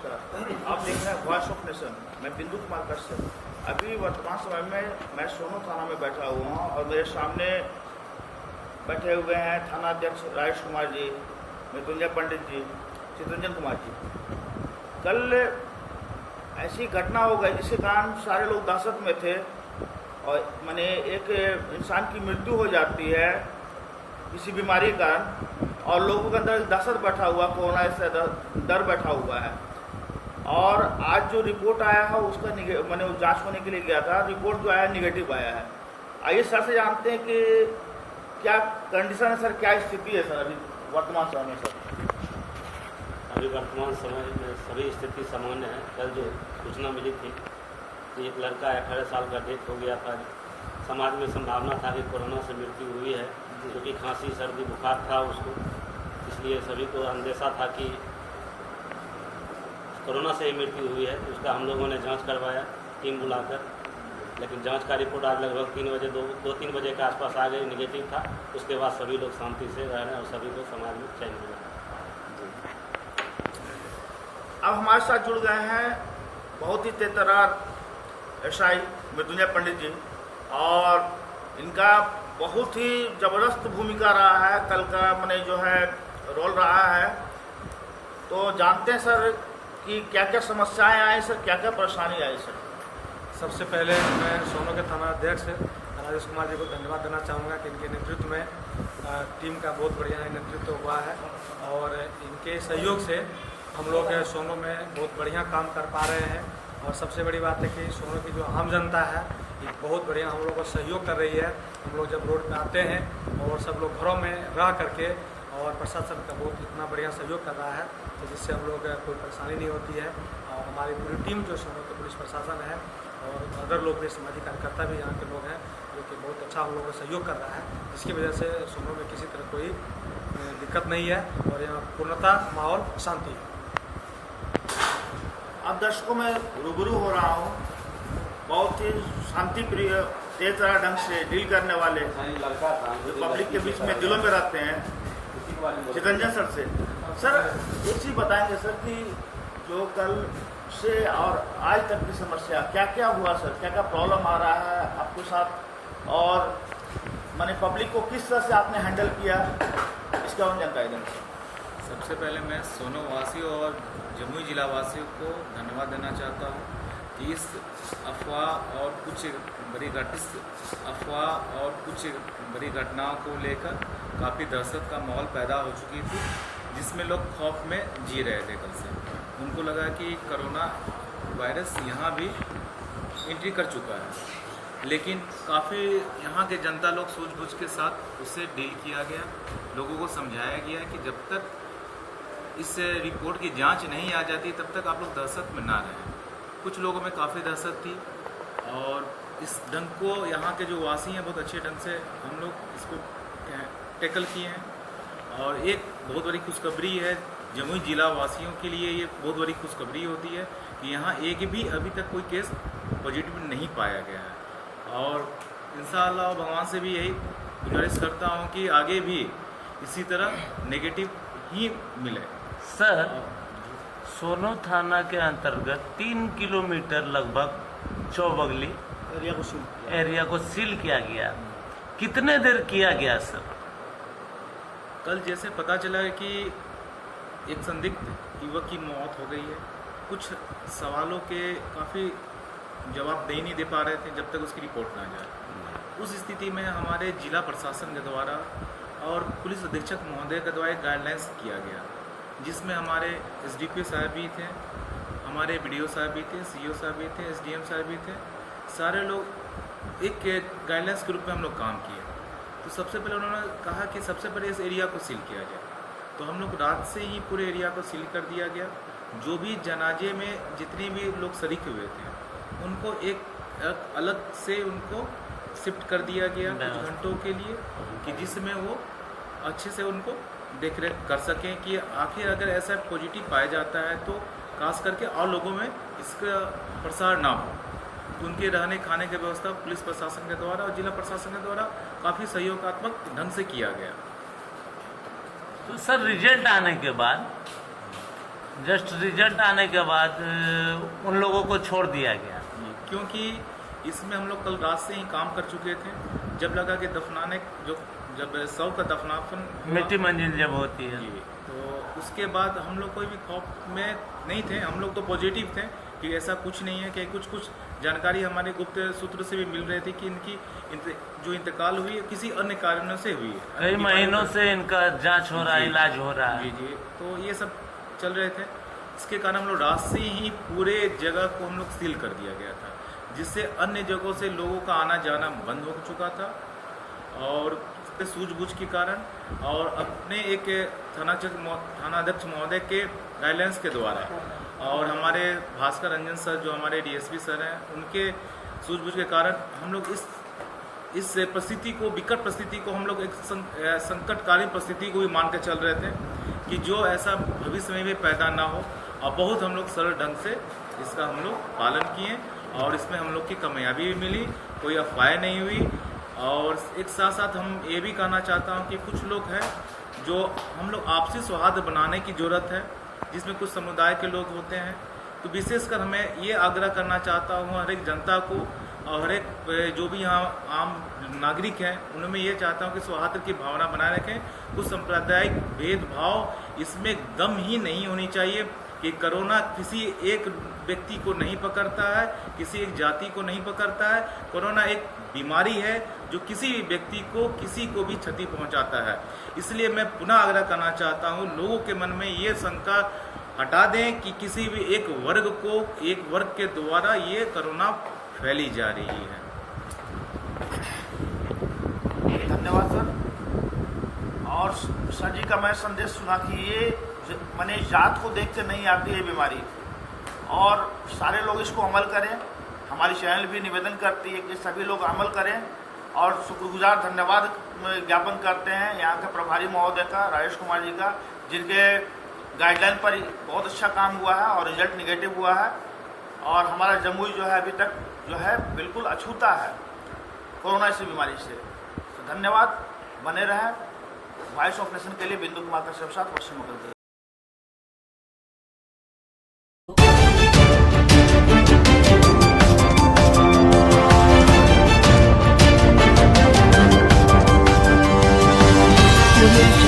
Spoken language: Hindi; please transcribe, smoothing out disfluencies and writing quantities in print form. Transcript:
नमस्कार। आप देख रहे हैं वॉइस ऑफ नेशन। मैं बिंदु कुमार कश्यप। अभी वर्तमान समय में मैं सोनो थाना में बैठा हुआ हूँ और मेरे सामने बैठे हुए हैं थाना अध्यक्ष राजेश कुमार जी, मृत्युंजय पंडित जी, चितरंजन कुमार जी। कल ऐसी घटना हो गई जिसके कारण सारे लोग दहशत में थे और माने एक इंसान की मृत्यु हो जाती है किसी बीमारी के कारण और लोगों के अंदर दहशत बैठा हुआ, कोरोना से डर बैठा हुआ है। और आज जो रिपोर्ट आया है उसका मैंने जांच होने के लिए गया था, रिपोर्ट जो आया निगेटिव आया है। आइए सर से जानते हैं कि क्या कंडीशन है सर, क्या स्थिति है सर अभी वर्तमान समय में सर? अभी वर्तमान समय में सभी स्थिति सामान्य है। कल जो सूचना मिली थी कि एक लड़का 18 साल का डेथ हो गया था, समाज में संभावना था कि कोरोना से मृत्यु हुई है, क्योंकि खांसी सर्दी बुखार था उसको, इसलिए सभी को अंदेशा था कि कोरोना से ही मृत्यु हुई है। तो उसका हम लोगों ने जांच करवाया टीम बुलाकर, लेकिन जांच का रिपोर्ट आज लगभग 3 बजे 2-3 बजे के आसपास आ गई, निगेटिव था। उसके बाद सभी लोग शांति से रह रहे हैं और सभी को समाज में चैन मिला। अब हमारे साथ जुड़ गए हैं बहुत ही तेजतर्रार एसआई मृत्युंजय पंडित जी, और इनका बहुत ही ज़बरदस्त भूमिका रहा है, कल का मैंने जो है रोल रहा है। तो जानते हैं सर कि क्या क्या समस्याएं आई सर, क्या क्या परेशानी आई सर? सबसे पहले मैं सोनो के थाना अध्यक्ष राजेश कुमार जी को धन्यवाद देना चाहूँगा कि इनके नेतृत्व में टीम का बहुत बढ़िया नेतृत्व हुआ है और इनके सहयोग से हम लोग सोनो में बहुत बढ़िया काम कर पा रहे हैं। और सबसे बड़ी बात है कि सोनो की जो आम जनता है ये बहुत बढ़िया हम लोग को सहयोग कर रही है। हम लोग जब रोड पे आते हैं और सब लोग घरों में रह करके, और प्रशासन का बहुत इतना बढ़िया सहयोग कर रहा है तो जिससे हम लोग कोई परेशानी नहीं होती है। और हमारी पूरी टीम जो सोनो के पुलिस प्रशासन है और अदर लोग भी, सामाजिक कार्यकर्ता भी यहाँ के लोग हैं जो कि बहुत अच्छा हम लोगों को सहयोग कर रहा है, जिसकी वजह से सोनो में किसी तरह कोई दिक्कत नहीं है और यहाँ पूर्णतः माहौल शांति है। अब दर्शकों में रूबरू हो रहा हूँ, बहुत ही शांति प्रिय तेज तरह ढंग से डील करने वाले जो पब्लिक के बीच में दिलों में रहते हैं, चितरंजन सर से। सर एक चीज़ बताएंगे सर कि जो कल से और आज तक की समस्या क्या क्या हुआ सर, क्या क्या प्रॉब्लम आ रहा है आपके साथ, और माने पब्लिक को किस तरह से आपने हैंडल किया, इसका और जानकारी देंगे। सबसे पहले मैं सोनो वासियों और जमुई जिला वासियों को धन्यवाद देना चाहता हूँ कि इस अफवाह और कुछ बड़ी घटनाओं को लेकर काफ़ी दहशत का माहौल पैदा हो चुकी थी, जिसमें लोग खौफ में जी रहे थे। कल से उनको लगा कि कोरोना वायरस यहाँ भी एंट्री कर चुका है, लेकिन काफ़ी यहाँ के जनता लोग सूझबूझ के साथ उससे डील किया गया। लोगों को समझाया गया कि जब तक इस रिपोर्ट की जांच नहीं आ जाती तब तक आप लोग दहशत में ना रहें। कुछ लोगों में काफ़ी दहशत थी और इस ढंग को यहाँ के जो वासी हैं बहुत अच्छे ढंग से हम लोग इसको टैकल किए हैं। और एक बहुत बड़ी खुशखबरी है जमुई जिला वासियों के लिए, ये बहुत बड़ी खुशखबरी होती है कि यहाँ एक भी अभी तक कोई केस पॉजिटिव नहीं पाया गया है। और इंशाअल्लाह भगवान से भी यही गुजारिश करता हूँ कि आगे भी इसी तरह नेगेटिव ही मिले। सर, सोनो थाना के अंतर्गत 3 किलोमीटर लगभग चौबगली एरिया को सील किया गया। कितने देर किया गया सर? कल जैसे पता चला है कि एक संदिग्ध युवक की मौत हो गई है। कुछ सवालों के काफ़ी जवाब नहीं दे पा रहे थे जब तक उसकी रिपोर्ट ना जाए। उस स्थिति में हमारे जिला प्रशासन के द्वारा और पुलिस अधीक्षक महोदय के द्वारा गाइडलाइंस किया गया, जिसमें हमारे एसडीपीओ साहब भी थे, हमारे बीडीओ साहब भी थे, सीईओ साहब भी थे, एसडीएम साहब भी थे। सारे लोग एक गाइडलाइंस के रूप में हम लोग काम किए। तो सबसे पहले उन्होंने कहा कि सबसे पहले इस एरिया को सील किया जाए। तो हम लोग रात से ही पूरे एरिया को सील कर दिया गया। जो भी जनाजे में जितने भी लोग शरीक हुए थे उनको एक अलग से उनको शिफ्ट कर दिया गया कुछ घंटों के लिए, कि जिसमें वो अच्छे से उनको देख रेख कर सकें कि आखिर अगर ऐसा पॉजिटिव पाया जाता है तो खास करके और लोगों में इसका प्रसार ना हो। तो उनके रहने खाने की व्यवस्था पुलिस प्रशासन के द्वारा और जिला प्रशासन के द्वारा काफ़ी सहयोगात्मक ढंग से किया गया। तो सर रिजल्ट आने के बाद जस्ट रिजल्ट आने के बाद उन लोगों को छोड़ दिया गया। क्योंकि इसमें हम लोग कल रात से ही काम कर चुके थे। जब लगा कि दफनाने जब शव का दफनापन हुआ, मिट्टी मंजिल जब होती है, जी, तो उसके बाद हम लोग कोई भी खौफ में नहीं थे। हम लोग तो पॉजिटिव थे कि ऐसा कुछ नहीं है, कि कुछ जानकारी हमारे गुप्त सूत्र से भी मिल रही थी कि इनकी जो इंतकाल हुई है किसी अन्य कारणों से हुई है। कई महीनों से इनका जांच हो रहा है, इलाज हो रहा है। जी जी, तो ये सब चल रहे थे। इसके कारण हम लोग रात से ही पूरे जगह को हम लोग सील कर दिया गया था, जिससे अन्य जगहों से लोगों का आना जाना बंद हो चुका था। और सूझबूझ के कारण और अपने एक थानाध्यक्ष महोदय के गाइडलाइंस के द्वारा और हमारे भास्कर रंजन सर जो हमारे डीएसपी सर हैं, उनके सूझबूझ के कारण हम लोग इस परिस्थिति को, विकट परिस्थिति को हम लोग एक संकटकालीन परिस्थिति को भी मान के चल रहे थे कि जो ऐसा भविष्य में भी पैदा ना हो। और बहुत हम लोग सरल ढंग से इसका हम लोग पालन किए और इसमें हम लोग की कामयाबी भी मिली, कोई अफवाह नहीं हुई। और एक साथ साथ हम ये भी कहना चाहता हूँ कि कुछ लोग हैं जो हम लोग आपसी सौहार्द बनाने की ज़रूरत है, जिसमें कुछ समुदाय के लोग होते हैं। तो विशेषकर हमें ये आग्रह करना चाहता हूँ हर एक जनता को और हर एक जो भी यहाँ आम नागरिक हैं, उनमें ये चाहता हूँ कि सौहार्द की भावना बनाए रखें। कुछ सांप्रदायिक भेदभाव इसमें दम ही नहीं होनी चाहिए कि कोरोना किसी एक व्यक्ति को नहीं पकड़ता है, किसी एक जाति को नहीं पकड़ता है। कोरोना एक बीमारी है जो किसी भी व्यक्ति को, किसी को भी क्षति पहुंचाता है। इसलिए मैं पुनः आग्रह करना चाहता हूं, लोगों के मन में ये शंका हटा दें कि किसी भी एक वर्ग के द्वारा ये कोरोना फैली जा रही है। धन्यवाद सर। और सर जी का मैं संदेश सुना कि ये माने जात को देख के नहीं आती है बीमारी, और सारे लोग इसको अमल करें। हमारी चैनल भी निवेदन करती है कि सभी लोग अमल करें। और शुक्रगुजार धन्यवाद ज्ञापन करते हैं यहाँ के प्रभारी महोदय का, राजेश कुमार जी का, जिनके गाइडलाइन पर बहुत अच्छा काम हुआ है और रिजल्ट निगेटिव हुआ है। और हमारा जमुई जो है अभी तक जो है बिल्कुल अछूता है कोरोना से बीमारी से। तो धन्यवाद, बने रहें। वॉइस ऑफ नेशन के लिए बिंदु कुमार का साथ पश्चिम बंगाल। Thank you.